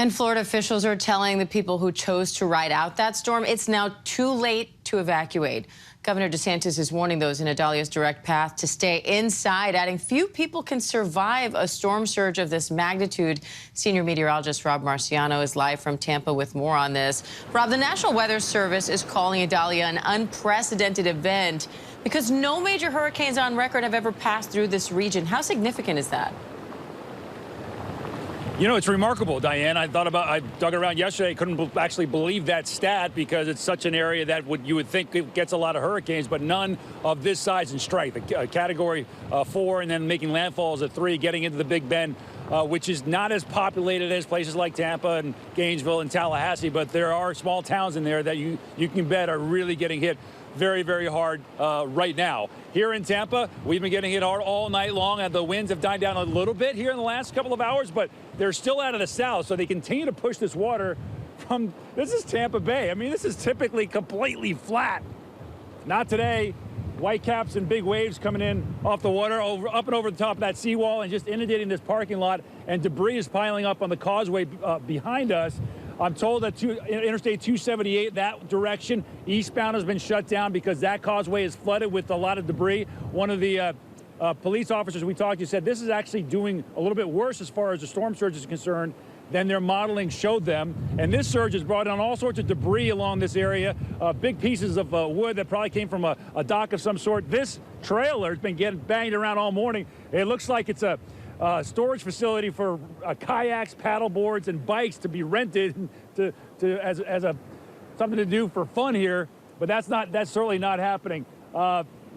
And Florida officials are telling the people who chose to ride out that storm it's now too late to evacuate. Governor DeSantis is warning those in Idalia's direct path to stay inside, adding few people can survive a storm surge of this magnitude. Senior meteorologist Rob Marciano is live from Tampa with more on this. Rob, the National Weather Service is calling Idalia an unprecedented event because no major hurricanes on record have ever passed through this region. How significant is that? You know, it's remarkable, Diane. I dug around yesterday. I couldn't actually believe that stat because it's such an area that you would think it gets a lot of hurricanes, but none of this size and strength. Category 4 and then making landfalls at 3, getting into the Big Bend, which is not as populated as places like Tampa and Gainesville and Tallahassee, but there are small towns in there that you can bet are really getting hit very, very hard right now. Here in Tampa, we've been getting hit hard all night long, and the winds have died down a little bit here in the last couple of hours, but they're still out of the south, so they continue to push this water from, this is Tampa Bay. I mean, this is typically completely flat. Not today. Whitecaps and big waves coming in off the water, up and over the top of that seawall and just inundating this parking lot, and debris is piling up on the causeway behind us. I'm told that Interstate 278, that direction, eastbound, has been shut down because that causeway is flooded with a lot of debris. One of the police officers we talked to said this is actually doing a little bit worse as far as the storm surge is concerned than their modeling showed them. And this surge has brought on all sorts of debris along this area, big pieces of wood that probably came from a dock of some sort. This trailer has been getting banged around all morning. It looks like it's a storage facility for kayaks, paddle boards, and bikes to be rented as something to do for fun here, but that's certainly not happening.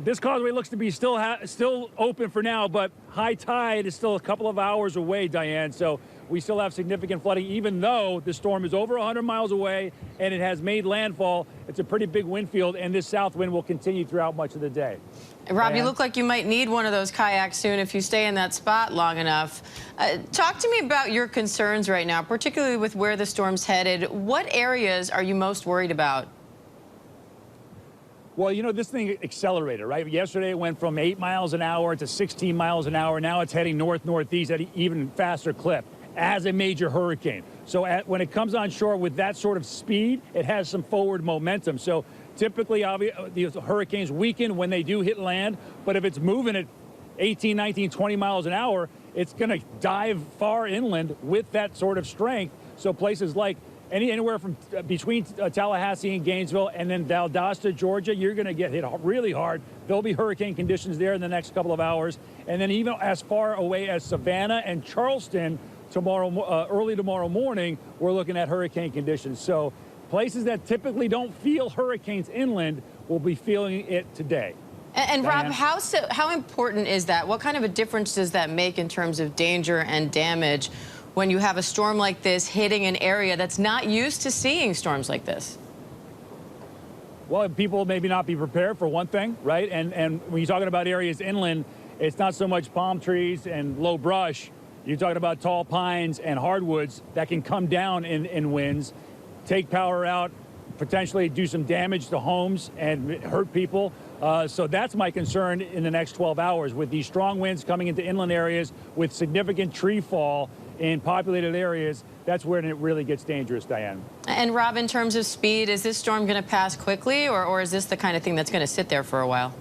This causeway looks to be still open for now, but high tide is still a couple of hours away, Diane. So we still have significant flooding, even though the storm is over 100 miles away and it has made landfall. It's a pretty big wind field, and this south wind will continue throughout much of the day. Rob, you look like you might need one of those kayaks soon if you stay in that spot long enough. Talk to me about your concerns right now, particularly with where the storm's headed. What areas are you most worried about? Well, you know, this thing accelerated, right? Yesterday it went from 8 miles an hour to 16 miles an hour. Now it's heading north-northeast at an even faster clip as a major hurricane. So when it comes on shore with that sort of speed, it has some forward momentum. So typically, the hurricanes weaken when they do hit land, but if it's moving at 18, 19, 20 miles an hour, it's going to dive far inland with that sort of strength. So places like anywhere from between Tallahassee and Gainesville and then Valdosta, Georgia, you're going to get hit really hard. There'll be hurricane conditions there in the next couple of hours. And then even as far away as Savannah and Charleston early tomorrow morning, we're looking at hurricane conditions. So places that typically don't feel hurricanes inland will be feeling it today. And Rob, how important is that? What kind of a difference does that make in terms of danger and damage when you have a storm like this hitting an area that's not used to seeing storms like this? Well, people maybe not be prepared, for one thing, right? And when you're talking about areas inland, it's not so much palm trees and low brush. You're talking about tall pines and hardwoods that can come down in winds, take power out, potentially do some damage to homes and hurt people. So that's my concern in the next 12 hours with these strong winds coming into inland areas with significant tree fall in populated areas. That's where it really gets dangerous, Diane. And Rob, in terms of speed, is this storm going to pass quickly, or is this the kind of thing that's going to sit there for a while?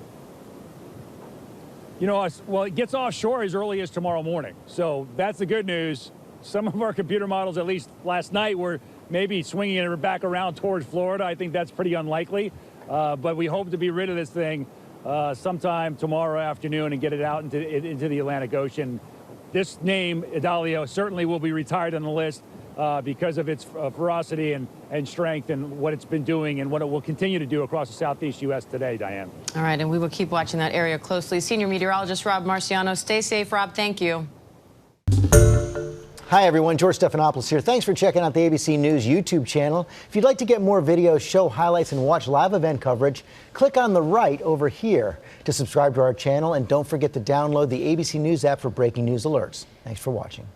You know, well, it gets offshore as early as tomorrow morning. So that's the good news. Some of our computer models, at least last night, were maybe swinging it back around towards Florida. I think that's pretty unlikely. But we hope to be rid of this thing sometime tomorrow afternoon and get it out into the Atlantic Ocean. This name, Idalia, certainly will be retired on the list because of its ferocity and strength and what it's been doing and what it will continue to do across the southeast U.S. today, Diane. All right, and we will keep watching that area closely. Senior meteorologist Rob Marciano, stay safe, Rob. Thank you. Hi, everyone. George Stephanopoulos here. Thanks for checking out the ABC News YouTube channel. If you'd like to get more videos, show highlights, and watch live event coverage, click on the right over here to subscribe to our channel. And don't forget to download the ABC News app for breaking news alerts. Thanks for watching.